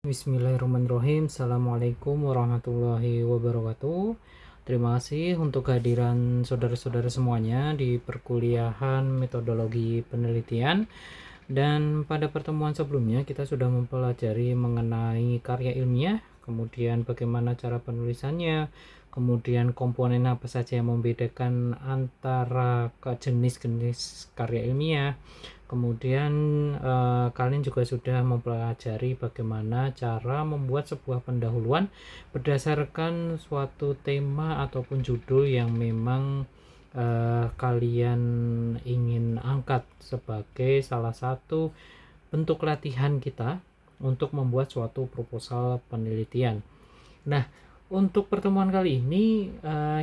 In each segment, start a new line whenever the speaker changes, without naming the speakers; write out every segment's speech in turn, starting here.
Bismillahirrahmanirrahim. Assalamualaikum warahmatullahi wabarakatuh. Terima kasih untuk kehadiran saudara-saudara semuanya di perkuliahan metodologi penelitian. Dan pada pertemuan sebelumnya kita sudah mempelajari mengenai karya ilmiah, kemudian bagaimana cara penulisannya, kemudian komponen apa saja yang membedakan antara jenis-jenis karya ilmiah. Kemudian kalian juga sudah mempelajari bagaimana cara membuat sebuah pendahuluan berdasarkan suatu tema ataupun judul yang memang kalian ingin angkat sebagai salah satu bentuk latihan kita untuk membuat suatu proposal penelitian. Nah, untuk pertemuan kali ini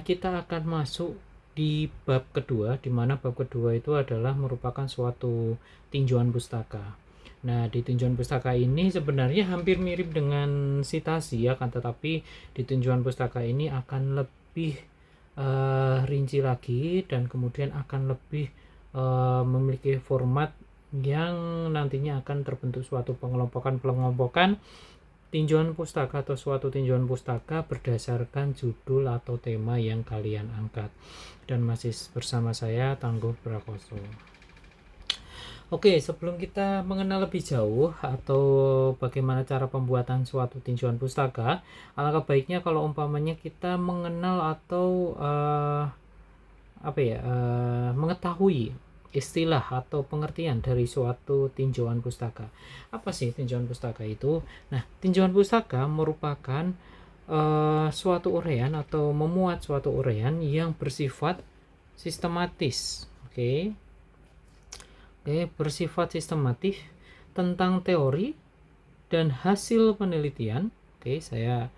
kita akan masuk di bab kedua, di mana bab kedua itu adalah merupakan suatu tinjauan pustaka. Nah, di tinjauan pustaka ini sebenarnya hampir mirip dengan citasi ya, kan, tetapi di tinjauan pustaka ini akan lebih rinci lagi dan kemudian akan lebih memiliki format yang nantinya akan terbentuk suatu pengelompokan tinjauan pustaka atau suatu tinjauan pustaka berdasarkan judul atau tema yang kalian angkat. Dan masih bersama saya Tangguh Prakoso. Oke, sebelum kita mengenal lebih jauh atau bagaimana cara pembuatan suatu tinjauan pustaka, alangkah baiknya kalau umpamanya kita mengenal atau mengetahui istilah atau pengertian dari suatu tinjauan pustaka. Apa sih tinjauan pustaka itu? Nah, tinjauan pustaka merupakan suatu uraian atau memuat suatu uraian yang bersifat sistematis. Oke, bersifat sistematis tentang teori dan hasil penelitian. Oke, saya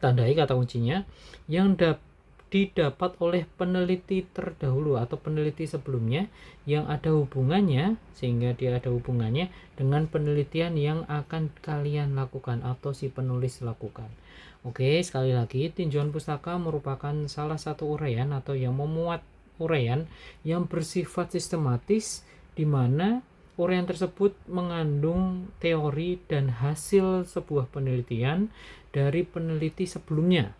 tandai kata kuncinya yang didapat oleh peneliti terdahulu atau peneliti sebelumnya yang ada hubungannya, sehingga dia ada hubungannya dengan penelitian yang akan kalian lakukan atau si penulis lakukan. Oke, sekali lagi, tinjauan pustaka merupakan salah satu uraian atau yang memuat uraian yang bersifat sistematis, di mana uraian tersebut mengandung teori dan hasil sebuah penelitian dari peneliti sebelumnya.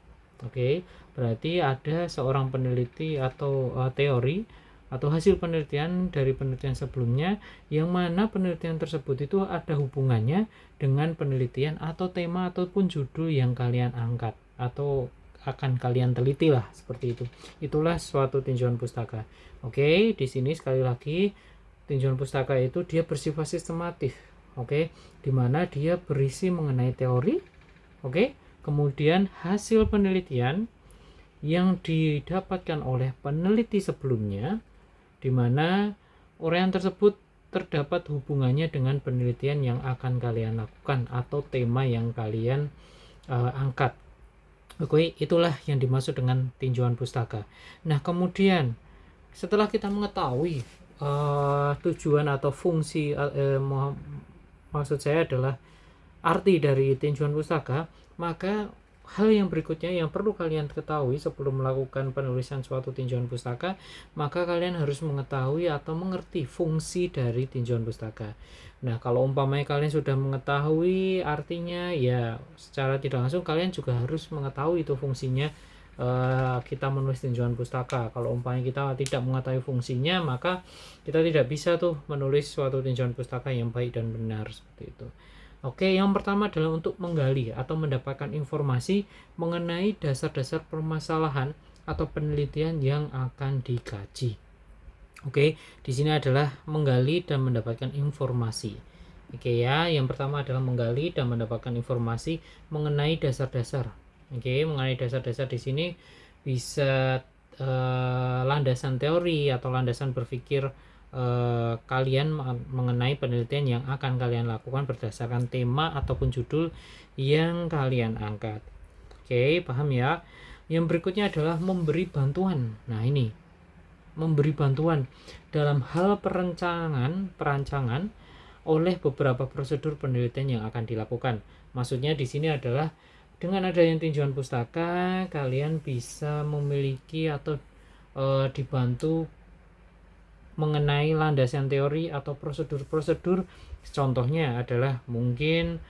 Oke, berarti ada seorang peneliti atau teori atau hasil penelitian dari penelitian sebelumnya, yang mana penelitian tersebut itu ada hubungannya dengan penelitian atau tema ataupun judul yang kalian angkat atau akan kalian teliti lah, seperti itu. Itulah suatu tinjauan pustaka. Oke, di sini sekali lagi tinjauan pustaka itu dia bersifat sistematif. Oke, di mana dia berisi mengenai teori. Oke, kemudian hasil penelitian yang didapatkan oleh peneliti sebelumnya, di mana uraian tersebut terdapat hubungannya dengan penelitian yang akan kalian lakukan atau tema yang kalian angkat. Oke, itulah yang dimaksud dengan tinjauan pustaka. Nah, kemudian setelah kita mengetahui tujuan atau fungsi, maksud saya adalah arti dari tinjauan pustaka, maka hal yang berikutnya yang perlu kalian ketahui sebelum melakukan penulisan suatu tinjauan pustaka, maka kalian harus mengetahui atau mengerti fungsi dari tinjauan pustaka. Nah, kalau umpamanya kalian sudah mengetahui artinya, ya secara tidak langsung kalian juga harus mengetahui itu fungsinya. Kita menulis tinjauan pustaka. Kalau umpamanya kita tidak mengetahui fungsinya, maka kita tidak bisa tuh menulis suatu tinjauan pustaka yang baik dan benar, seperti itu. Oke, yang pertama adalah untuk menggali atau mendapatkan informasi mengenai dasar-dasar permasalahan atau penelitian yang akan dikaji. Oke, di sini adalah menggali dan mendapatkan informasi. Oke ya, yang pertama adalah menggali dan mendapatkan informasi mengenai dasar-dasar. Oke, mengenai dasar-dasar di sini bisa landasan teori atau landasan berpikir kalian mengenai penelitian yang akan kalian lakukan berdasarkan tema ataupun judul yang kalian angkat. Oke, paham ya? Yang berikutnya adalah memberi bantuan. Nah, ini memberi bantuan dalam hal perancangan oleh beberapa prosedur penelitian yang akan dilakukan. Maksudnya di sini adalah dengan adanya tinjauan pustaka, kalian bisa memiliki atau dibantu mengenai landasan teori atau prosedur-prosedur Contohnya adalah mungkin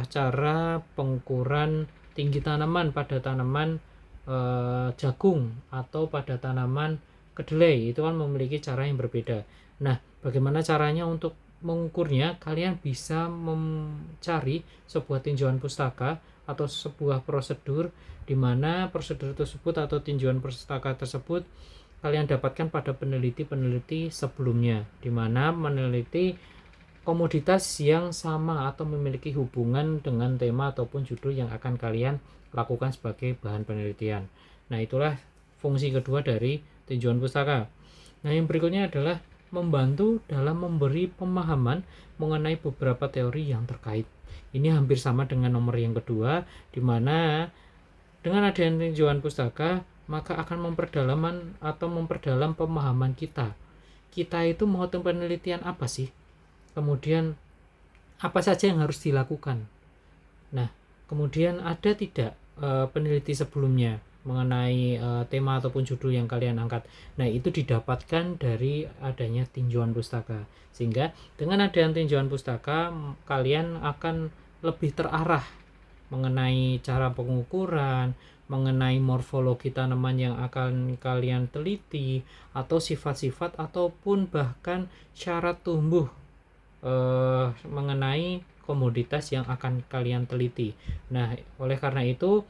cara pengukuran tinggi tanaman pada tanaman jagung atau pada tanaman kedelai, itu kan memiliki cara yang berbeda. Nah, bagaimana caranya untuk mengukurnya? Kalian bisa mencari sebuah tinjauan pustaka atau sebuah prosedur, di mana prosedur tersebut atau tinjauan pustaka tersebut kalian dapatkan pada peneliti-peneliti sebelumnya, di mana meneliti komoditas yang sama atau memiliki hubungan dengan tema ataupun judul yang akan kalian lakukan sebagai bahan penelitian. Nah, itulah fungsi kedua dari tinjauan pustaka. Nah, yang berikutnya adalah membantu dalam memberi pemahaman mengenai beberapa teori yang terkait. Ini hampir sama dengan nomor yang kedua, di mana dengan adanya tinjauan pustaka maka akan memperdalam pemahaman kita. Kita itu mau penelitian apa sih? Kemudian apa saja yang harus dilakukan. Nah, kemudian ada tidak peneliti sebelumnya mengenai tema ataupun judul yang kalian angkat. Nah, itu didapatkan dari adanya tinjauan pustaka. Sehingga dengan adanya tinjauan pustaka kalian akan lebih terarah mengenai cara pengukuran, mengenai morfologi tanaman yang akan kalian teliti, atau sifat-sifat ataupun bahkan syarat tumbuh mengenai komoditas yang akan kalian teliti. Nah, oleh karena itu,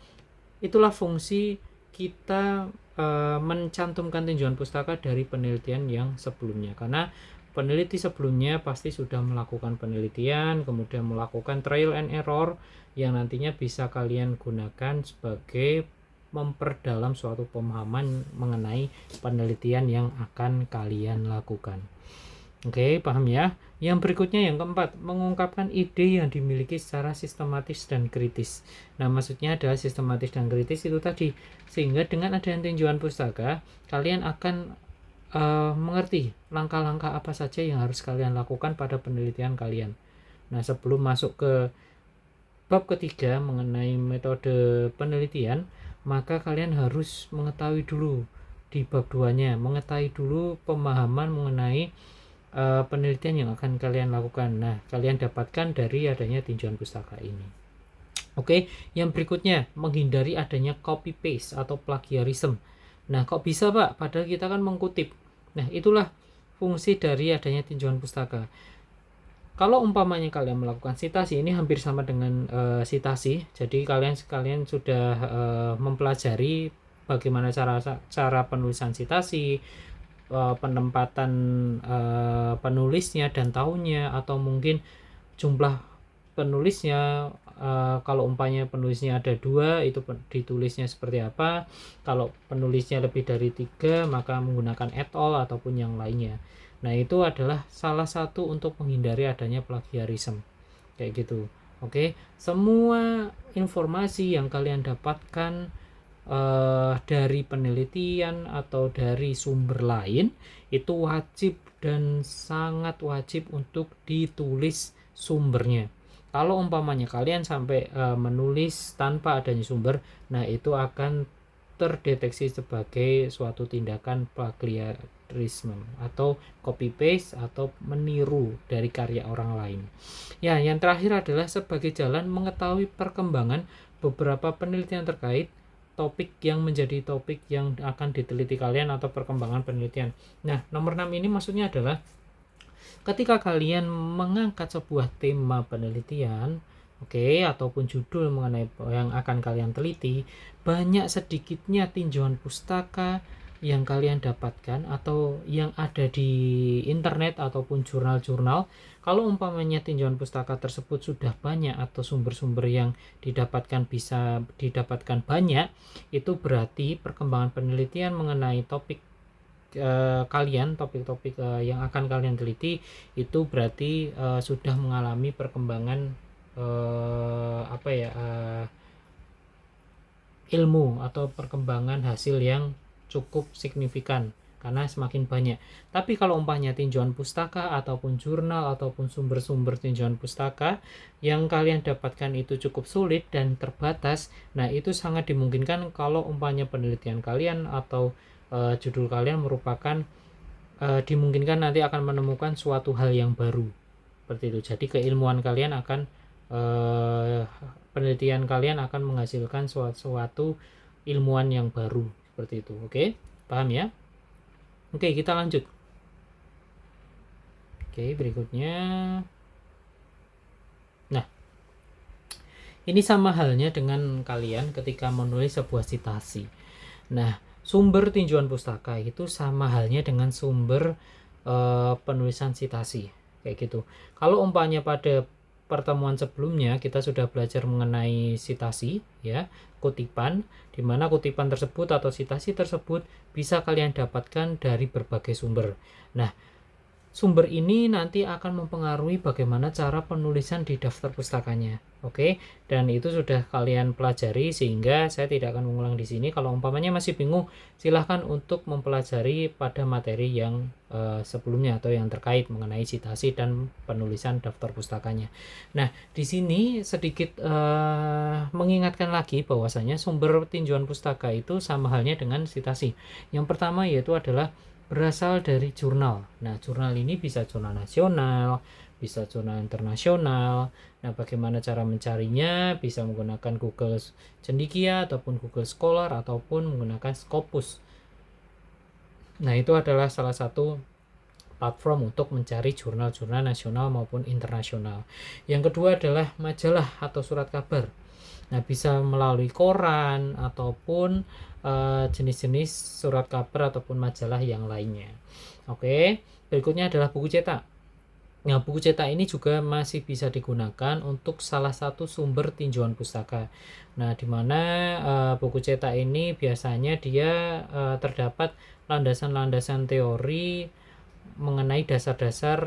itulah fungsi kita mencantumkan tinjauan pustaka dari penelitian yang sebelumnya. Karena peneliti sebelumnya pasti sudah melakukan penelitian, kemudian melakukan trial and error yang nantinya bisa kalian gunakan sebagai memperdalam suatu pemahaman mengenai penelitian yang akan kalian lakukan. Oke, paham ya? Yang berikutnya yang keempat, mengungkapkan ide yang dimiliki secara sistematis dan kritis. Nah, maksudnya adalah sistematis dan kritis itu tadi. Sehingga dengan adanya tinjauan pustaka, kalian akan mengerti langkah-langkah apa saja yang harus kalian lakukan pada penelitian kalian. Nah, sebelum masuk ke bab ketiga mengenai metode penelitian, maka kalian harus mengetahui dulu di bab 2-nya, mengetahui dulu pemahaman mengenai penelitian yang akan kalian lakukan. Nah, kalian dapatkan dari adanya tinjauan pustaka ini. Oke, yang berikutnya, menghindari adanya copy paste atau plagiarisme. Nah, kok bisa, Pak? Padahal kita kan mengkutip. Nah, itulah fungsi dari adanya tinjauan pustaka. Kalau umpamanya kalian melakukan sitasi, ini hampir sama dengan sitasi. Jadi kalian sudah mempelajari bagaimana cara penulisan sitasi, penempatan penulisnya dan tahunnya, atau mungkin jumlah penulisnya. Kalau umpamanya penulisnya ada 2, itu ditulisnya seperti apa. Kalau penulisnya lebih dari 3, maka menggunakan et al ataupun yang lainnya. Nah, itu adalah salah satu untuk menghindari adanya plagiarisme kayak gitu. Oke, semua informasi yang kalian dapatkan dari penelitian atau dari sumber lain itu wajib dan sangat wajib untuk ditulis sumbernya. Kalau umpamanya kalian sampai menulis tanpa adanya sumber, nah itu akan terdeteksi sebagai suatu tindakan plagiarisme atau copy paste atau meniru dari karya orang lain. Ya, yang terakhir adalah sebagai jalan mengetahui perkembangan beberapa penelitian terkait topik yang menjadi topik yang akan diteliti kalian atau perkembangan penelitian. Nah, nomor 6 ini maksudnya adalah ketika kalian mengangkat sebuah tema penelitian, ataupun judul mengenai yang akan kalian teliti, banyak sedikitnya tinjauan pustaka yang kalian dapatkan atau yang ada di internet ataupun jurnal-jurnal. Kalau umpamanya tinjauan pustaka tersebut sudah banyak atau sumber-sumber yang didapatkan bisa didapatkan banyak, itu berarti perkembangan penelitian mengenai topik kalian, topik-topik yang akan kalian teliti itu berarti sudah mengalami perkembangan ilmu atau perkembangan hasil yang cukup signifikan karena semakin banyak. Tapi kalau umpamanya tinjauan pustaka ataupun jurnal ataupun sumber-sumber tinjauan pustaka yang kalian dapatkan itu cukup sulit dan terbatas, nah itu sangat dimungkinkan kalau umpamanya penelitian kalian atau judul kalian merupakan dimungkinkan nanti akan menemukan suatu hal yang baru. Seperti itu. Jadi keilmuan kalian akan penelitian kalian akan menghasilkan suatu ilmuwan yang baru seperti itu. Oke, paham ya? Oke, kita lanjut. Oke, berikutnya. Nah, ini sama halnya dengan kalian ketika menulis sebuah citasi. Nah, sumber tinjauan pustaka itu sama halnya dengan sumber penulisan citasi, kayak gitu. Kalau umpamanya pada pertemuan sebelumnya kita sudah belajar mengenai citasi, ya, kutipan, di mana kutipan tersebut atau citasi tersebut bisa kalian dapatkan dari berbagai sumber. Nah, sumber ini nanti akan mempengaruhi bagaimana cara penulisan di daftar pustakanya. Oke, dan itu sudah kalian pelajari sehingga saya tidak akan mengulang di sini. Kalau umpamanya masih bingung, silahkan untuk mempelajari pada materi yang sebelumnya atau yang terkait mengenai citasi dan penulisan daftar pustakanya. Nah, di sini sedikit mengingatkan lagi bahwasanya sumber tinjauan pustaka itu sama halnya dengan citasi. Yang pertama yaitu adalah berasal dari jurnal. Nah, jurnal ini bisa jurnal nasional, bisa jurnal internasional. Nah, bagaimana cara mencarinya? Bisa menggunakan Google Cendekia ataupun Google Scholar ataupun menggunakan Scopus. Nah, itu adalah salah satu platform untuk mencari jurnal-jurnal nasional maupun internasional. Yang kedua adalah majalah atau surat kabar. Nah, bisa melalui koran ataupun jenis-jenis surat kabar ataupun majalah yang lainnya. Oke, berikutnya adalah buku cetak. Nah, buku cetak ini juga masih bisa digunakan untuk salah satu sumber tinjauan pustaka. Nah, di mana buku cetak ini biasanya dia terdapat landasan-landasan teori mengenai dasar-dasar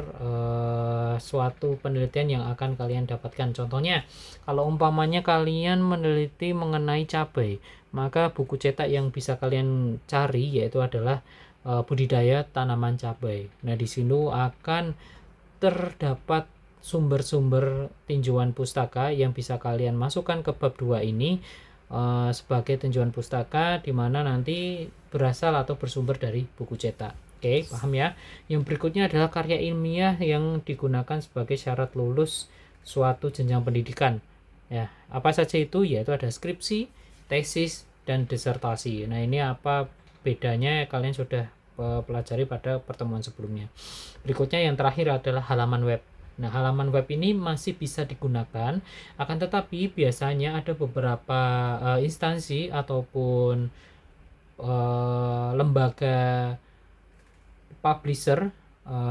suatu penelitian yang akan kalian dapatkan. Contohnya, kalau umpamanya kalian meneliti mengenai cabai, maka buku cetak yang bisa kalian cari yaitu adalah budidaya tanaman cabai. Nah, di sini akan terdapat sumber-sumber tinjauan pustaka yang bisa kalian masukkan ke bab 2 ini sebagai tinjauan pustaka, di mana nanti berasal atau bersumber dari buku cetak. Oke, paham ya? Yang berikutnya adalah karya ilmiah yang digunakan sebagai syarat lulus suatu jenjang pendidikan. Ya, apa saja itu? Yaitu ada skripsi, tesis, dan disertasi. Nah, ini apa bedanya kalian sudah pelajari pada pertemuan sebelumnya. Berikutnya yang terakhir adalah halaman web. Nah, halaman web ini masih bisa digunakan, akan tetapi biasanya ada beberapa instansi ataupun lembaga publisher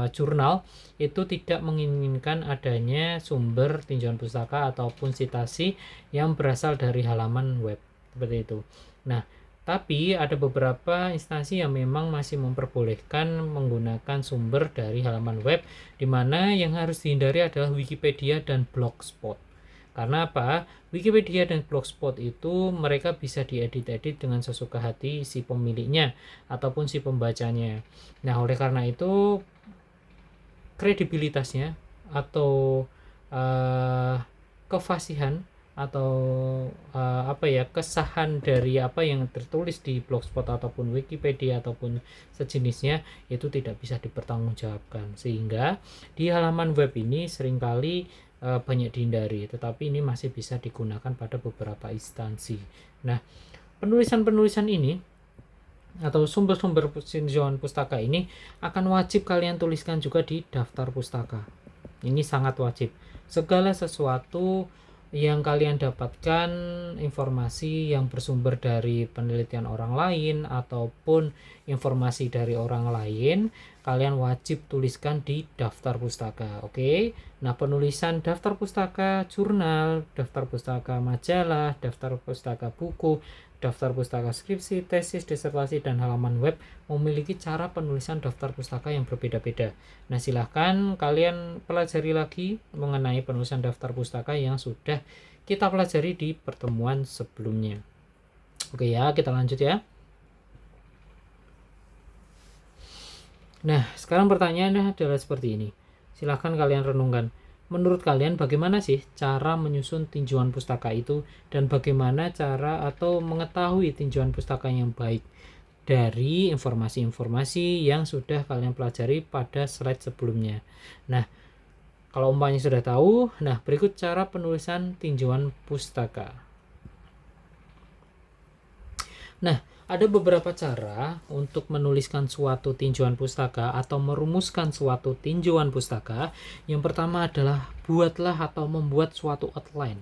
jurnal itu tidak menginginkan adanya sumber tinjauan pustaka ataupun citasi yang berasal dari halaman web seperti itu. Nah, tapi ada beberapa instansi yang memang masih memperbolehkan menggunakan sumber dari halaman web, di mana yang harus dihindari adalah Wikipedia dan Blogspot. Karena apa? Wikipedia dan Blogspot itu mereka bisa diedit-edit dengan sesuka hati si pemiliknya ataupun si pembacanya. Nah, oleh karena itu kredibilitasnya atau kefasihan atau kesahan dari apa yang tertulis di Blogspot ataupun Wikipedia ataupun sejenisnya itu tidak bisa dipertanggungjawabkan, sehingga di halaman web ini seringkali banyak dihindari, tetapi ini masih bisa digunakan pada beberapa instansi. Nah, penulisan-penulisan ini atau sumber-sumber tinjauan pustaka ini akan wajib kalian tuliskan juga di daftar pustaka. Ini sangat wajib. Segala sesuatu yang kalian dapatkan informasi yang bersumber dari penelitian orang lain ataupun informasi dari orang lain, kalian wajib tuliskan di daftar pustaka. Oke. Nah, penulisan daftar pustaka jurnal, daftar pustaka majalah, daftar pustaka buku, daftar pustaka skripsi, tesis, disertasi, dan halaman web memiliki cara penulisan daftar pustaka yang berbeda-beda. Nah, silahkan kalian pelajari lagi mengenai penulisan daftar pustaka yang sudah kita pelajari di pertemuan sebelumnya. Oke ya, kita lanjut ya. Nah, sekarang pertanyaannya adalah seperti ini. Silahkan kalian renungkan. Menurut kalian bagaimana sih cara menyusun tinjauan pustaka itu, dan bagaimana cara atau mengetahui tinjauan pustaka yang baik dari informasi-informasi yang sudah kalian pelajari pada slide sebelumnya. Nah, Kalau umpamanya sudah tahu, nah berikut cara penulisan tinjauan pustaka. Nah, ada beberapa cara untuk menuliskan suatu tinjauan pustaka atau merumuskan suatu tinjauan pustaka. Yang pertama adalah buatlah atau membuat suatu outline.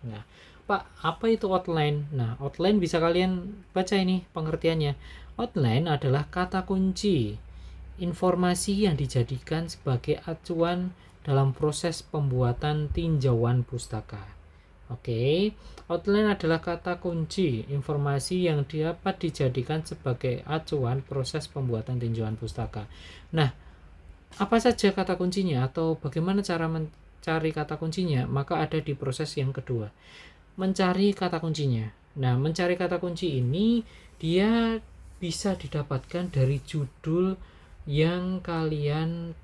Nah, Pak, apa itu outline? Nah, outline bisa kalian baca ini pengertiannya. Outline adalah kata kunci informasi yang dijadikan sebagai acuan dalam proses pembuatan tinjauan pustaka. Oke, outline adalah kata kunci informasi yang dapat dijadikan sebagai acuan proses pembuatan tinjauan pustaka. Nah, apa saja kata kuncinya atau bagaimana cara mencari kata kuncinya? Maka ada di proses yang kedua, mencari kata kuncinya. Nah, mencari kata kunci ini dia bisa didapatkan dari judul yang kalian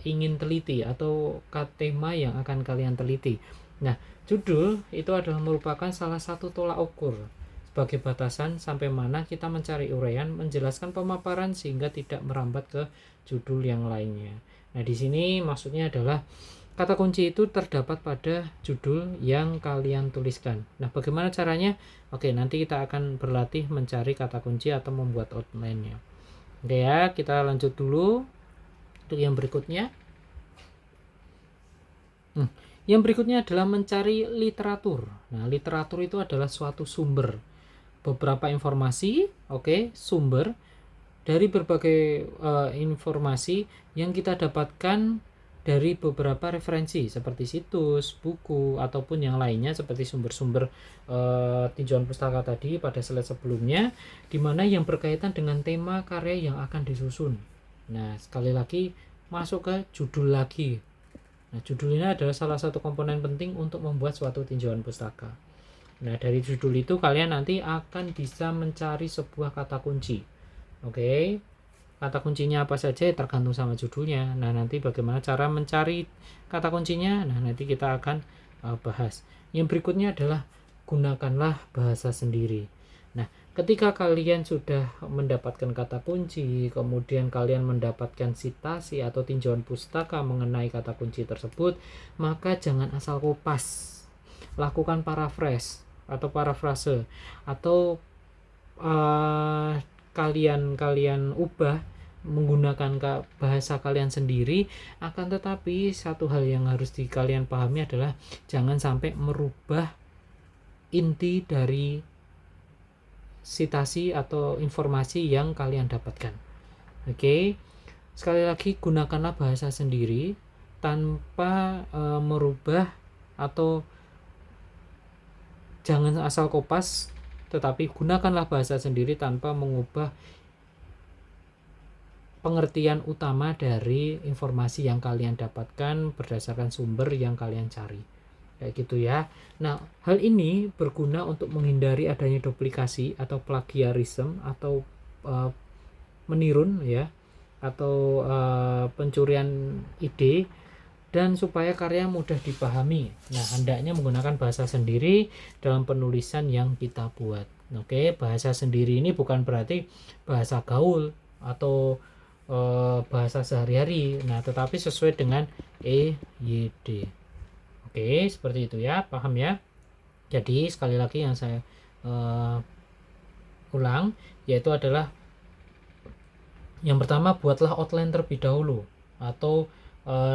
ingin teliti atau tema yang akan kalian teliti. Nah, judul itu adalah merupakan salah satu tolak ukur sebagai batasan sampai mana kita mencari uraian, menjelaskan pemaparan sehingga tidak merambat ke judul yang lainnya. Nah, di sini maksudnya adalah kata kunci itu terdapat pada judul yang kalian tuliskan. Nah, bagaimana caranya? Oke, nanti kita akan berlatih mencari kata kunci atau membuat outline-nya. Oke ya, kita lanjut dulu untuk yang berikutnya. Yang berikutnya adalah mencari literatur. Nah, literatur itu adalah suatu sumber beberapa informasi, sumber dari berbagai informasi yang kita dapatkan dari beberapa referensi seperti situs, buku, ataupun yang lainnya seperti sumber-sumber tinjauan pustaka tadi pada slide sebelumnya, di mana yang berkaitan dengan tema karya yang akan disusun. Nah, sekali lagi masuk ke judul lagi. Nah, judul ini adalah salah satu komponen penting untuk membuat suatu tinjauan pustaka. Nah, dari judul itu kalian nanti akan bisa mencari sebuah kata kunci. Oke. Kata kuncinya apa saja tergantung sama judulnya. Nah, nanti bagaimana cara mencari kata kuncinya? Nah, nanti kita akan bahas. Yang berikutnya adalah gunakanlah bahasa sendiri. Nah, ketika kalian sudah mendapatkan kata kunci, kemudian kalian mendapatkan sitasi atau tinjauan pustaka mengenai kata kunci tersebut, maka jangan asal kopas. Lakukan paraphrase atau parafrase atau kalian ubah menggunakan bahasa kalian sendiri. Akan tetapi satu hal yang harus kalian pahami adalah jangan sampai merubah inti dari sitasi atau informasi yang kalian dapatkan. Oke, sekali lagi gunakanlah bahasa sendiri tanpa merubah atau jangan asal kopas, tetapi gunakanlah bahasa sendiri tanpa mengubah pengertian utama dari informasi yang kalian dapatkan berdasarkan sumber yang kalian cari. Kayak gitu ya. Nah, hal ini berguna untuk menghindari adanya duplikasi atau plagiarisme atau menirun ya, atau pencurian ide, dan supaya karya mudah dipahami. Nah, hendaknya menggunakan bahasa sendiri dalam penulisan yang kita buat. Oke, bahasa sendiri ini bukan berarti bahasa gaul atau bahasa sehari-hari. Nah, tetapi sesuai dengan EYD. Oke, seperti itu ya, paham ya. Jadi sekali lagi yang saya ulang, yaitu adalah yang pertama, buatlah outline terlebih dahulu atau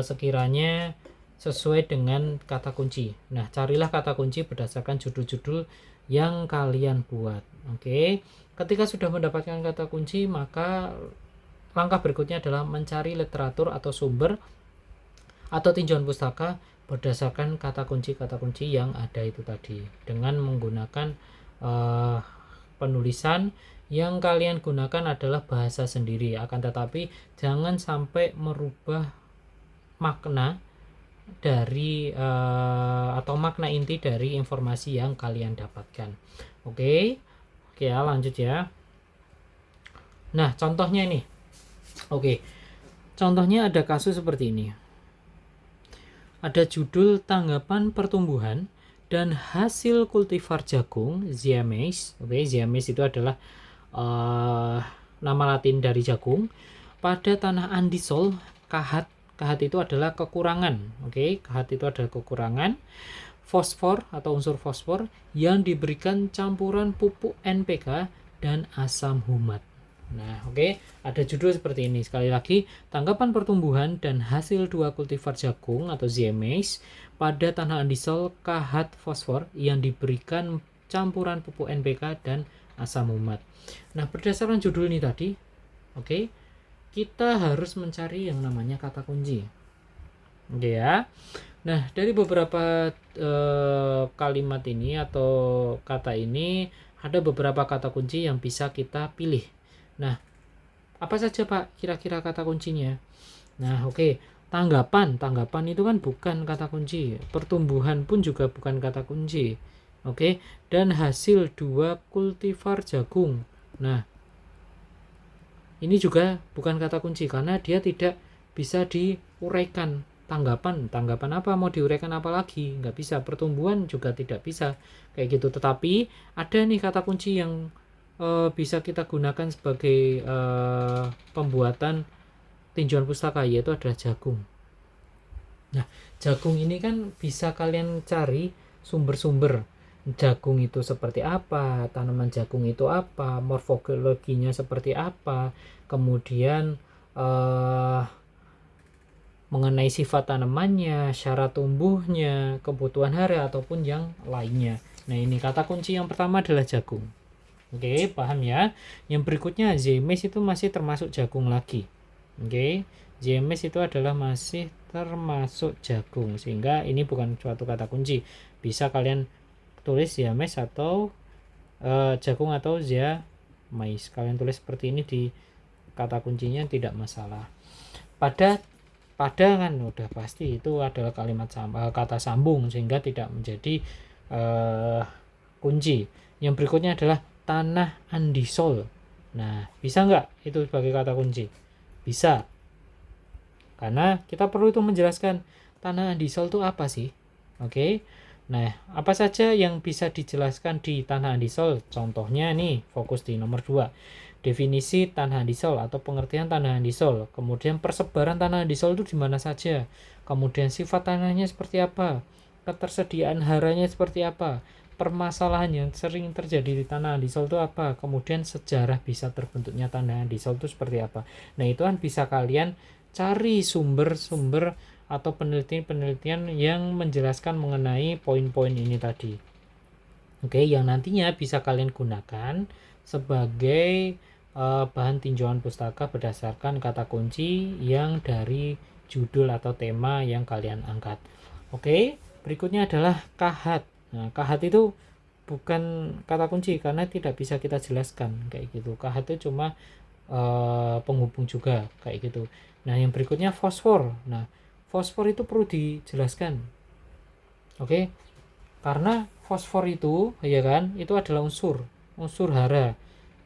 sekiranya sesuai dengan kata kunci. Nah, carilah kata kunci berdasarkan judul-judul yang kalian buat. Oke, ketika sudah mendapatkan kata kunci, maka langkah berikutnya adalah mencari literatur atau sumber atau tinjauan pustaka berdasarkan kata kunci yang ada itu tadi, dengan menggunakan penulisan yang kalian gunakan adalah bahasa sendiri. Akan tetapi jangan sampai merubah makna dari atau makna inti dari informasi yang kalian dapatkan. Oke ya, lanjut ya. Nah, contohnya ini. Contohnya ada kasus seperti ini. Ada judul tanggapan pertumbuhan dan hasil kultivar jagung Ziames. Ziames itu adalah nama latin dari jagung pada tanah Andisol, Kahat, Kahat itu adalah kekurangan. Oke, kahat itu adalah kekurangan fosfor atau unsur fosfor yang diberikan campuran pupuk NPK dan asam humat. Nah, oke, ada judul seperti ini. Sekali lagi, tanggapan pertumbuhan dan hasil 2 kultivar jagung atau ZMAIS pada tanah andisol kahat fosfor yang diberikan campuran pupuk NPK dan asam humat. Nah, berdasarkan judul ini tadi, oke, kita harus mencari yang namanya kata kunci. Oke ya. Nah, dari beberapa kalimat ini atau kata ini ada beberapa kata kunci yang bisa kita pilih. Nah, apa saja Pak kira-kira kata kuncinya? Nah, oke. Tanggapan itu kan bukan kata kunci. Pertumbuhan pun juga bukan kata kunci. Oke. Dan hasil 2 kultivar jagung. Nah, ini juga bukan kata kunci karena dia tidak bisa diuraikan. Tanggapan apa, mau diuraikan apa lagi? Nggak bisa. Pertumbuhan juga tidak bisa kayak gitu. Tetapi ada nih kata kunci yang bisa kita gunakan sebagai pembuatan tinjauan pustaka, yaitu adalah jagung. Nah, jagung ini kan bisa kalian cari sumber-sumber jagung itu seperti apa, tanaman jagung itu apa, morfologinya seperti apa, kemudian mengenai sifat tanamannya, syarat tumbuhnya, kebutuhan hara ataupun yang lainnya. Nah, ini kata kunci yang pertama adalah jagung. Oke, paham ya? Yang berikutnya ZMAIS itu masih termasuk jagung lagi. Oke, ZMAIS itu adalah masih termasuk jagung, sehingga ini bukan suatu kata kunci. Bisa kalian tulis ZMAIS atau jagung atau ZMAIS. Kalian tulis seperti ini di kata kuncinya tidak masalah. Pada kan udah pasti itu adalah kalimat kata sambung, sehingga tidak menjadi kunci. Yang berikutnya adalah tanah andisol. Nah, bisa nggak itu sebagai kata kunci? Bisa. Karena kita perlu itu menjelaskan tanah andisol itu apa sih? Oke. Nah, apa saja yang bisa dijelaskan di tanah andisol? Contohnya nih, fokus di nomor 2. Definisi tanah andisol atau pengertian tanah andisol. Kemudian persebaran tanah andisol itu di mana saja. Kemudian sifat tanahnya seperti apa? Ketersediaan haranya seperti apa? Permasalahan yang sering terjadi di tanah andisol itu apa? Kemudian sejarah bisa terbentuknya tanah andisol itu seperti apa? Nah, itu kan bisa kalian cari sumber-sumber atau penelitian-penelitian yang menjelaskan mengenai poin-poin ini tadi. Oke, yang nantinya bisa kalian gunakan sebagai bahan tinjauan pustaka berdasarkan kata kunci yang dari judul atau tema yang kalian angkat. Oke, berikutnya adalah kahat. Nah, kahat itu bukan kata kunci karena tidak bisa kita jelaskan kayak gitu. Kahat itu cuma penghubung juga kayak gitu. Nah, yang berikutnya fosfor. Nah, fosfor itu perlu dijelaskan. Oke. Karena fosfor itu ya kan, itu adalah unsur hara.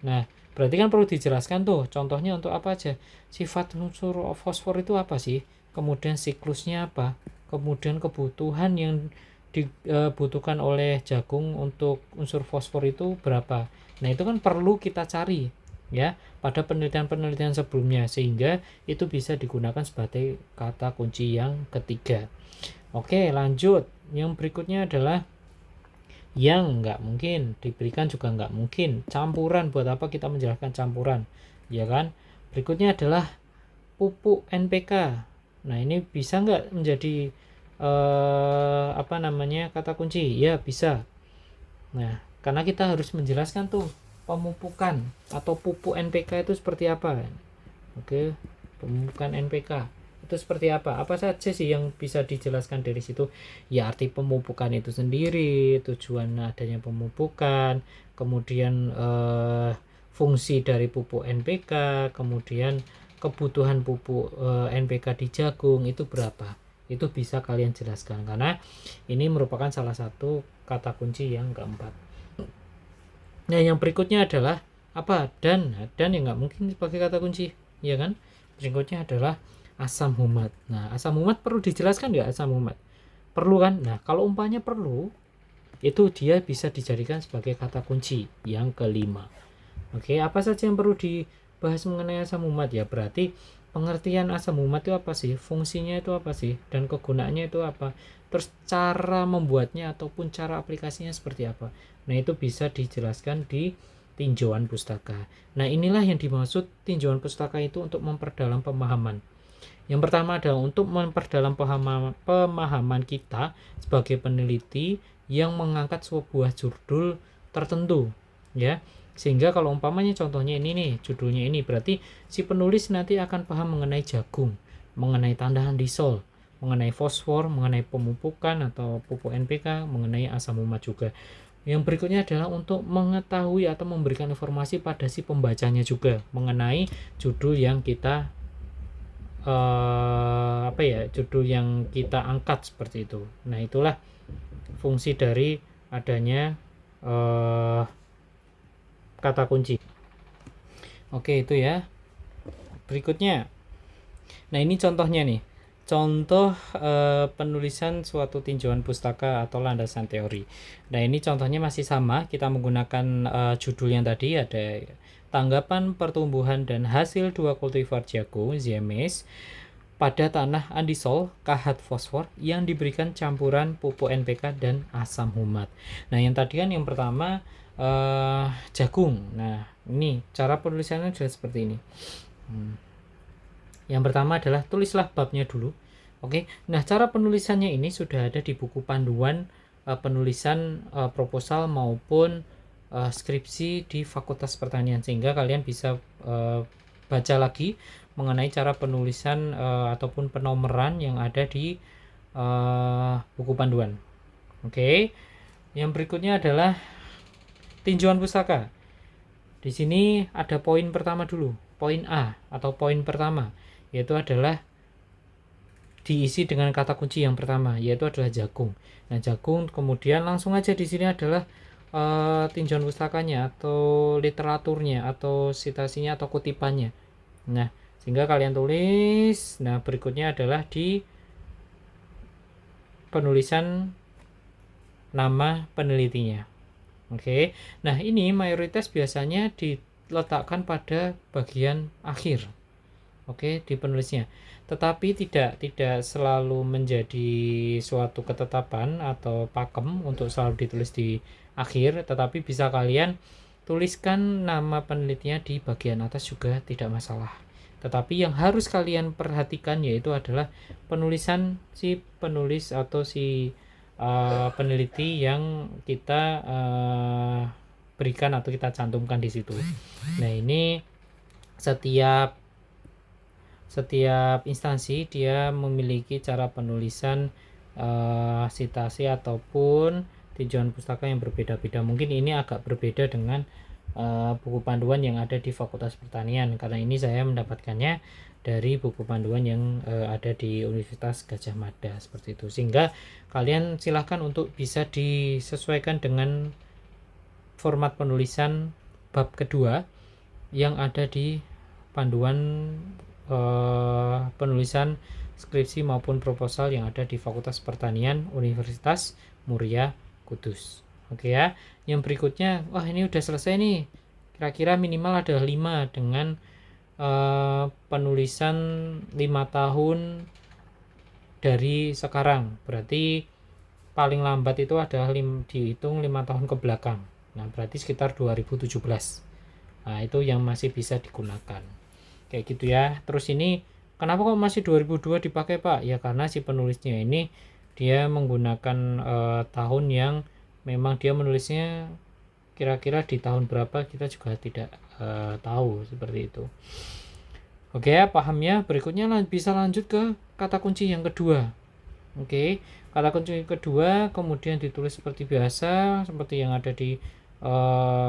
Nah, berarti kan perlu dijelaskan tuh. Contohnya untuk apa aja? Sifat unsur fosfor itu apa sih? Kemudian siklusnya apa? Kemudian kebutuhan yang dibutuhkan oleh jagung untuk unsur fosfor itu berapa? Nah, itu kan perlu kita cari ya pada penelitian-penelitian sebelumnya, sehingga itu bisa digunakan sebagai kata kunci yang ketiga. Oke, lanjut. Yang berikutnya adalah yang nggak mungkin diberikan juga nggak mungkin. Campuran, buat apa kita menjelaskan campuran, ya kan? Berikutnya adalah pupuk NPK. Nah, ini bisa nggak menjadi kata kunci? Ya, bisa. Nah, karena kita harus menjelaskan tuh pemupukan atau pupuk NPK itu seperti apa. Oke, pemupukan NPK itu seperti apa? Apa saja sih yang bisa dijelaskan dari situ? Ya, arti pemupukan itu sendiri, tujuan adanya pemupukan, kemudian fungsi dari pupuk NPK, kemudian kebutuhan pupuk NPK di jagung itu berapa? Itu bisa kalian jelaskan karena ini merupakan salah satu kata kunci yang keempat. Nah, yang berikutnya adalah apa? Dan yang nggak mungkin sebagai kata kunci, ya kan? Berikutnya adalah asam humat. Nah, asam humat perlu dijelaskan nggak asam humat? Perlu kan? Nah, kalau umpamanya perlu, itu dia bisa dijadikan sebagai kata kunci yang kelima. Oke, apa saja yang perlu dibahas mengenai asam humat? Ya, berarti pengertian asam umat itu apa sih, fungsinya itu apa sih, dan kegunaannya itu apa, terus cara membuatnya ataupun cara aplikasinya seperti apa. Nah, itu bisa dijelaskan di tinjauan pustaka. Nah, inilah yang dimaksud tinjauan pustaka itu untuk memperdalam pemahaman. Yang pertama adalah untuk memperdalam pemahaman kita sebagai peneliti yang mengangkat sebuah judul tertentu, ya. Sehingga kalau umpamanya contohnya ini nih, judulnya ini, berarti si penulis nanti akan paham mengenai jagung, mengenai tandahan disol, mengenai fosfor, mengenai pemupukan atau pupuk NPK, mengenai asam umat juga. Yang berikutnya adalah untuk mengetahui atau memberikan informasi pada si pembacanya juga mengenai judul yang kita judul yang kita angkat seperti itu. Nah, itulah fungsi dari adanya kata kunci. Oke, itu ya. Berikutnya, nah ini contohnya nih, contoh penulisan suatu tinjauan pustaka atau landasan teori. Nah, ini contohnya masih sama, kita menggunakan judul yang tadi, ada tanggapan pertumbuhan dan hasil 2 kultivar jagung Ziemes pada tanah andisol kahat fosfor yang diberikan campuran pupuk NPK dan asam humat. Nah, yang tadi kan yang pertama jagung. Nah, ini cara penulisannya sudah seperti ini. Yang pertama adalah tulislah babnya dulu. Oke. Nah, cara penulisannya ini sudah ada di buku panduan penulisan proposal maupun skripsi di Fakultas Pertanian, sehingga kalian bisa baca lagi mengenai cara penulisan ataupun penomoran yang ada di buku panduan. Oke. Yang berikutnya adalah tinjauan pustaka. Di sini ada poin pertama dulu, poin A atau poin pertama, yaitu adalah diisi dengan kata kunci yang pertama, yaitu adalah jagung. Nah, jagung kemudian langsung aja di sini adalah tinjauan pustakanya atau literaturnya atau citasinya atau kutipannya. Nah, sehingga kalian tulis. Nah, berikutnya adalah di penulisan nama penelitinya. Oke. Nah, ini mayoritas biasanya diletakkan pada bagian akhir. Oke, di penulisnya. Tetapi tidak selalu menjadi suatu ketetapan atau pakem untuk selalu ditulis di akhir, tetapi bisa kalian tuliskan nama penelitinya di bagian atas juga tidak masalah. Tetapi yang harus kalian perhatikan yaitu adalah penulisan si penulis atau si peneliti yang kita berikan atau kita cantumkan di situ. Nah, ini setiap instansi dia memiliki cara penulisan citasi ataupun tinjauan pustaka yang berbeda-beda. Mungkin ini agak berbeda dengan buku panduan yang ada di Fakultas Pertanian, karena ini saya mendapatkannya dari buku panduan yang ada di Universitas Gadjah Mada seperti itu. Sehingga kalian silahkan untuk bisa disesuaikan dengan format penulisan bab kedua yang ada di panduan penulisan skripsi maupun proposal yang ada di Fakultas Pertanian Universitas Muria Kudus. Oke ya. Yang berikutnya, wah ini udah selesai nih. Kira-kira minimal ada 5 dengan penulisan 5 tahun dari sekarang. Berarti paling lambat itu adalah dihitung 5 tahun ke belakang. Nah, berarti sekitar 2017. Nah, itu yang masih bisa digunakan. Kayak gitu ya. Terus ini kenapa kok masih 2002 dipakai, Pak? Ya karena si penulisnya ini dia menggunakan tahun yang memang dia menulisnya kira-kira di tahun berapa kita juga tidak tahu seperti itu. Oke ya, paham ya. Berikutnya bisa lanjut ke kata kunci yang kedua. Oke, kata kunci kedua kemudian ditulis seperti biasa, seperti yang ada di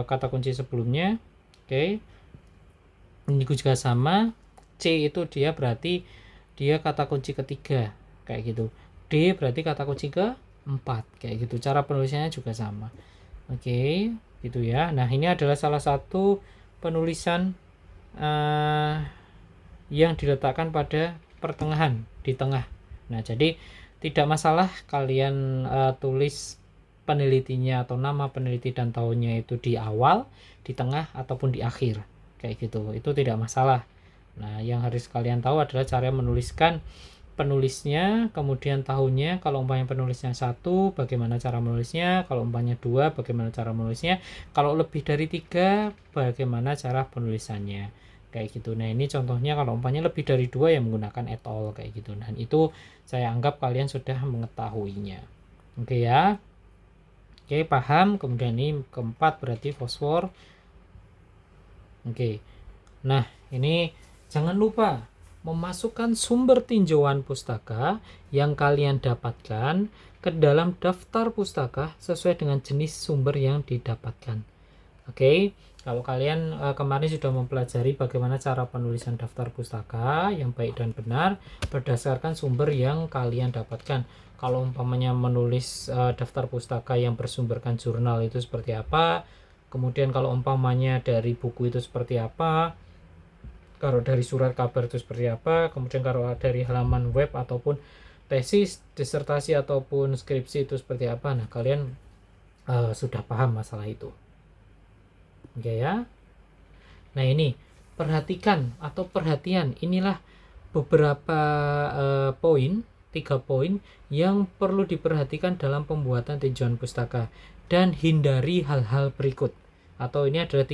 kata kunci sebelumnya. Oke, ini juga sama. C itu dia berarti dia kata kunci ketiga, kayak gitu. D berarti kata kunci keempat, kayak gitu. Cara penulisannya juga sama. Oke, gitu ya. Nah, ini adalah salah satu penulisan yang diletakkan pada pertengahan, di tengah. Nah, jadi tidak masalah kalian tulis penelitinya atau nama peneliti dan tahunnya itu di awal, di tengah ataupun di akhir, kayak gitu. Itu tidak masalah. Nah, yang harus kalian tahu adalah cara menuliskan penulisnya, kemudian tahunnya. Kalau umpamanya penulisnya 1, bagaimana cara menulisnya? Kalau umpamanya 2, bagaimana cara menulisnya? Kalau lebih dari 3, bagaimana cara penulisannya? Kayak gitu. Nah, ini contohnya kalau umpamanya lebih dari 2 ya menggunakan et al kayak gitu. Dan itu saya anggap kalian sudah mengetahuinya. Oke ya. Oke, paham. Kemudian ini keempat berarti fosfor. Oke. Nah, ini jangan lupa memasukkan sumber tinjauan pustaka yang kalian dapatkan ke dalam daftar pustaka sesuai dengan jenis sumber yang didapatkan. Oke, kalau kalian kemarin sudah mempelajari bagaimana cara penulisan daftar pustaka yang baik dan benar berdasarkan sumber yang kalian dapatkan. Kalau umpamanya menulis daftar pustaka yang bersumberkan jurnal itu seperti apa, kemudian kalau umpamanya dari buku itu seperti apa, kalau dari surat kabar itu seperti apa, kemudian kalau dari halaman web ataupun tesis, disertasi ataupun skripsi itu seperti apa. Nah, kalian sudah paham masalah itu. Oke ya. Nah, ini perhatikan atau perhatian, inilah beberapa poin, 3 poin yang perlu diperhatikan dalam pembuatan tinjauan pustaka dan hindari hal-hal berikut. Atau ini adalah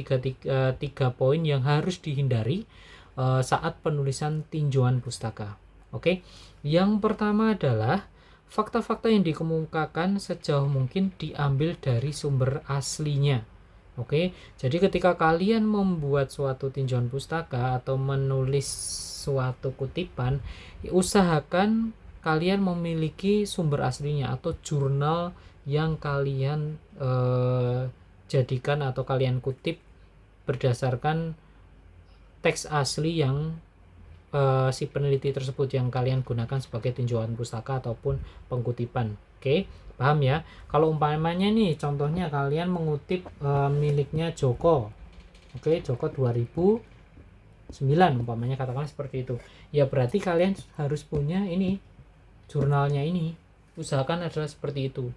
tiga poin yang harus dihindari saat penulisan tinjauan pustaka. Oke. Yang pertama adalah fakta-fakta yang dikemukakan sejauh mungkin diambil dari sumber aslinya. Oke, jadi ketika kalian membuat suatu tinjauan pustaka atau menulis suatu kutipan, usahakan kalian memiliki sumber aslinya atau jurnal yang kalian jadikan atau kalian kutip berdasarkan teks asli yang si peneliti tersebut yang kalian gunakan sebagai tinjauan pustaka ataupun pengkutipan. Oke, paham ya? Kalau umpamanya nih contohnya kalian mengutip miliknya Joko. Oke, Joko 2009 umpamanya, katakan seperti itu. Ya berarti kalian harus punya ini jurnalnya ini. Usahakan adalah seperti itu.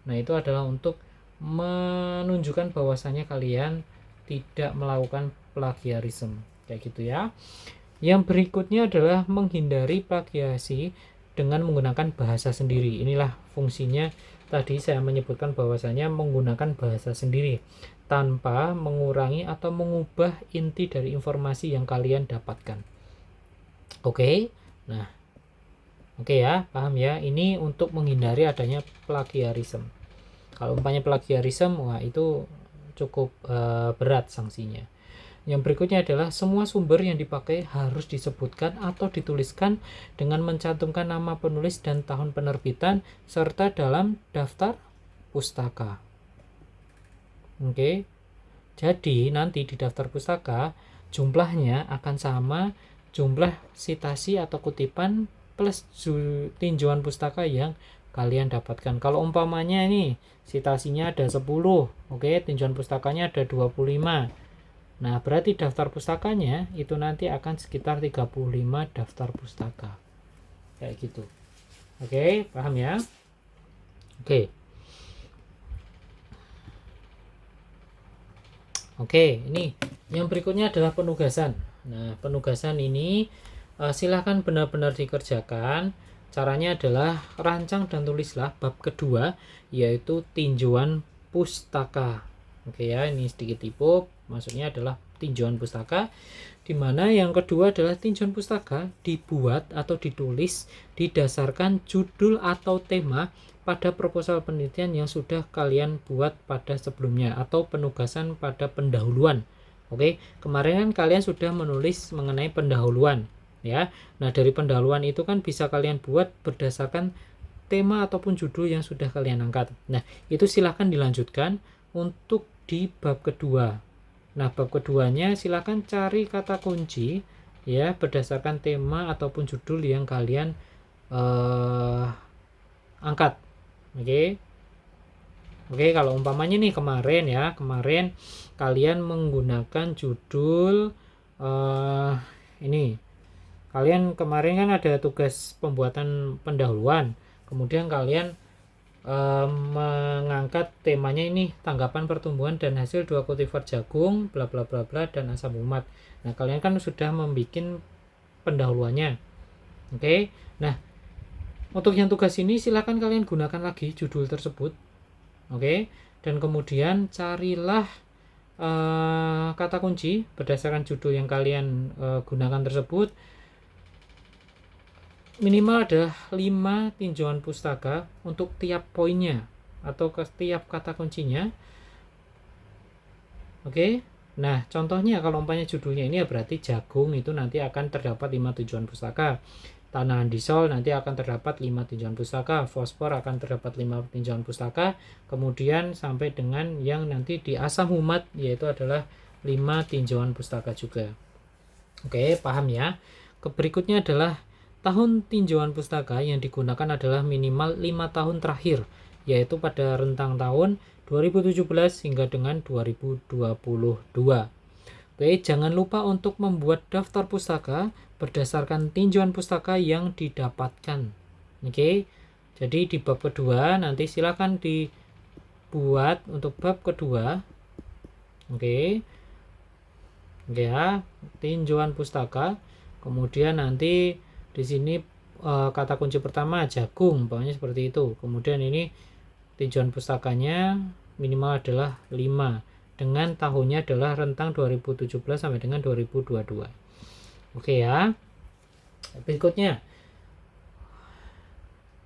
Nah, itu adalah untuk menunjukkan bahwasannya kalian tidak melakukan plagiarisme. Kayak gitu ya. Yang berikutnya adalah menghindari plagiasi dengan menggunakan bahasa sendiri. Inilah fungsinya tadi saya menyebutkan bahwasanya menggunakan bahasa sendiri tanpa mengurangi atau mengubah inti dari informasi yang kalian dapatkan. Oke. Nah, oke ya, paham ya. Ini untuk menghindari adanya plagiarisme. Kalau umpamanya plagiarisme, wah itu cukup berat sanksinya. Yang berikutnya adalah semua sumber yang dipakai harus disebutkan atau dituliskan dengan mencantumkan nama penulis dan tahun penerbitan serta dalam daftar pustaka. Oke. Jadi nanti di daftar pustaka jumlahnya akan sama jumlah sitasi atau kutipan plus tinjauan pustaka yang kalian dapatkan. Kalau umpamanya ini sitasinya ada 10, oke, tinjauan pustakanya ada 25. Nah, berarti daftar pustakanya itu nanti akan sekitar 35 daftar pustaka. Kayak gitu. Oke, paham ya? Oke. Oke, ini yang berikutnya adalah penugasan. Nah, penugasan ini silahkan benar-benar dikerjakan. Caranya adalah rancang dan tulislah bab kedua, yaitu tinjauan pustaka. Oke ya, ini sedikit tipu. Maksudnya adalah tinjauan pustaka, di mana yang kedua adalah tinjauan pustaka dibuat atau ditulis didasarkan judul atau tema pada proposal penelitian yang sudah kalian buat pada sebelumnya atau penugasan pada pendahuluan. Oke, kemarin kan kalian sudah menulis mengenai pendahuluan ya. Nah, dari pendahuluan itu kan bisa kalian buat berdasarkan tema ataupun judul yang sudah kalian angkat. Nah, itu silahkan dilanjutkan untuk di bab kedua. Nah, bab keduanya silakan cari kata kunci ya berdasarkan tema ataupun judul yang kalian angkat. Oke. Oke, kalau umpamanya nih kemarin kalian menggunakan judul ini. Kalian kemarin kan ada tugas pembuatan pendahuluan. Kemudian kalian mengangkat temanya ini tanggapan pertumbuhan dan hasil 2 kultivar jagung bla bla bla bla dan asam umat. Nah, kalian kan sudah membuat pendahuluannya. Oke. Nah, untuk yang tugas ini silakan kalian gunakan lagi judul tersebut. Oke. Dan kemudian carilah kata kunci berdasarkan judul yang kalian gunakan tersebut. Minimal ada 5 tinjauan pustaka untuk tiap poinnya atau ke setiap kata kuncinya. Oke. Nah, contohnya kalau umpamanya judulnya ini ya berarti jagung itu nanti akan terdapat 5 tinjauan pustaka. Tanah andisol nanti akan terdapat 5 tinjauan pustaka. Fosfor akan terdapat 5 tinjauan pustaka. Kemudian sampai dengan yang nanti di asam humat yaitu adalah 5 tinjauan pustaka juga. Oke, paham ya? Berikutnya adalah tahun tinjauan pustaka yang digunakan adalah minimal 5 tahun terakhir, yaitu pada rentang tahun 2017 hingga dengan 2022. Oke, jangan lupa untuk membuat daftar pustaka berdasarkan tinjauan pustaka yang didapatkan. Oke, jadi di bab kedua nanti silakan dibuat untuk bab kedua. Oke, ya, tinjauan pustaka. Kemudian nanti di sini kata kunci pertama jagung, pokoknya seperti itu. Kemudian ini tinjauan pustakanya minimal adalah 5 dengan tahunnya adalah rentang 2017 sampai dengan 2022. Oke ya. Berikutnya,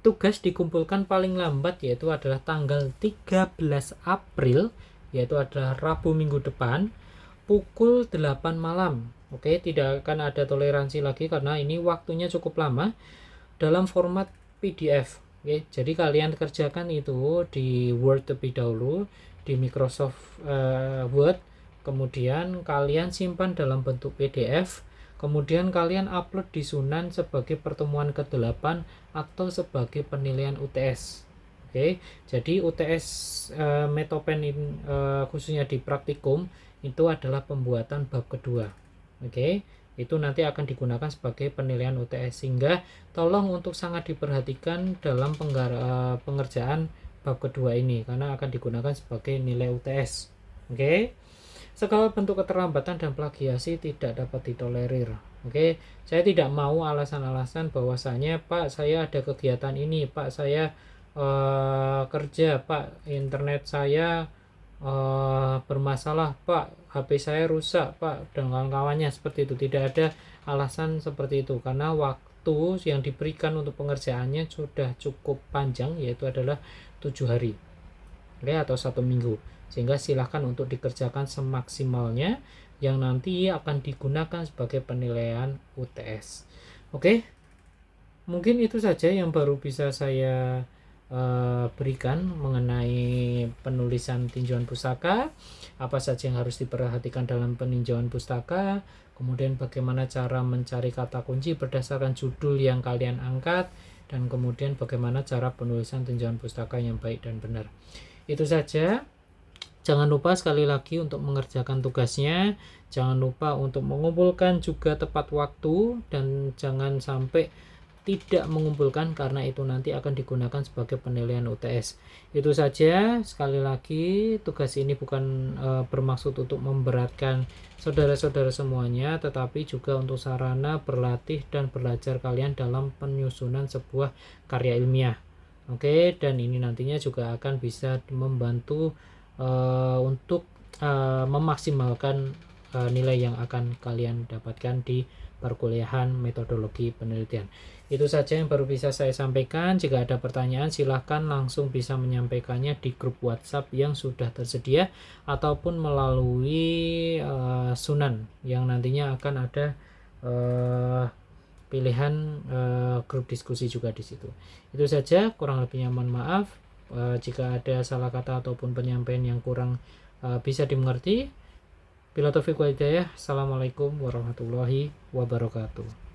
tugas dikumpulkan paling lambat yaitu adalah tanggal 13 April, yaitu adalah Rabu minggu depan pukul 8 malam. Oke, tidak akan ada toleransi lagi karena ini waktunya cukup lama dalam format PDF. Oke, jadi kalian kerjakan itu di Word terlebih dahulu, di Microsoft Word, kemudian kalian simpan dalam bentuk PDF, kemudian kalian upload di Sunan sebagai pertemuan ke-8 atau sebagai penilaian UTS. Oke, jadi UTS Metopen khususnya di praktikum itu adalah pembuatan bab kedua. Oke, itu nanti akan digunakan sebagai penilaian UTS, sehingga tolong untuk sangat diperhatikan dalam pengerjaan bab kedua ini karena akan digunakan sebagai nilai UTS. Oke, segala bentuk keterlambatan dan plagiasi tidak dapat ditolerir. Oke, saya tidak mau alasan-alasan bahwasanya Pak saya ada kegiatan ini, Pak saya kerja, Pak internet saya bermasalah, Pak HP saya rusak, Pak, dan kawan-kawannya, seperti itu. Tidak ada alasan seperti itu karena waktu yang diberikan untuk pengerjaannya sudah cukup panjang, yaitu adalah 7 hari, oke, atau 1 minggu, sehingga silahkan untuk dikerjakan semaksimalnya yang nanti akan digunakan sebagai penilaian UTS. Oke, mungkin itu saja yang baru bisa saya berikan mengenai penulisan tinjauan pustaka, apa saja yang harus diperhatikan dalam peninjauan pustaka, kemudian bagaimana cara mencari kata kunci berdasarkan judul yang kalian angkat, dan kemudian bagaimana cara penulisan tinjauan pustaka yang baik dan benar. Itu saja. Jangan lupa sekali lagi untuk mengerjakan tugasnya, jangan lupa untuk mengumpulkan juga tepat waktu, dan jangan sampai tidak mengumpulkan karena itu nanti akan digunakan sebagai penilaian UTS. Itu saja. Sekali lagi, tugas ini bukan bermaksud untuk memberatkan saudara-saudara semuanya, tetapi juga untuk sarana berlatih dan belajar kalian dalam penyusunan sebuah karya ilmiah. Oke, dan ini nantinya juga akan bisa membantu untuk memaksimalkan nilai yang akan kalian dapatkan di perkuliahan metodologi penelitian. Itu saja yang baru bisa saya sampaikan. Jika ada pertanyaan silahkan langsung bisa menyampaikannya di grup WhatsApp yang sudah tersedia ataupun melalui Sunan yang nantinya akan ada pilihan grup diskusi juga di situ. Itu saja, kurang lebihnya mohon maaf jika ada salah kata ataupun penyampaian yang kurang bisa dimengerti. Bila taufiq wal hidayah. Assalamualaikum warahmatullahi wabarakatuh.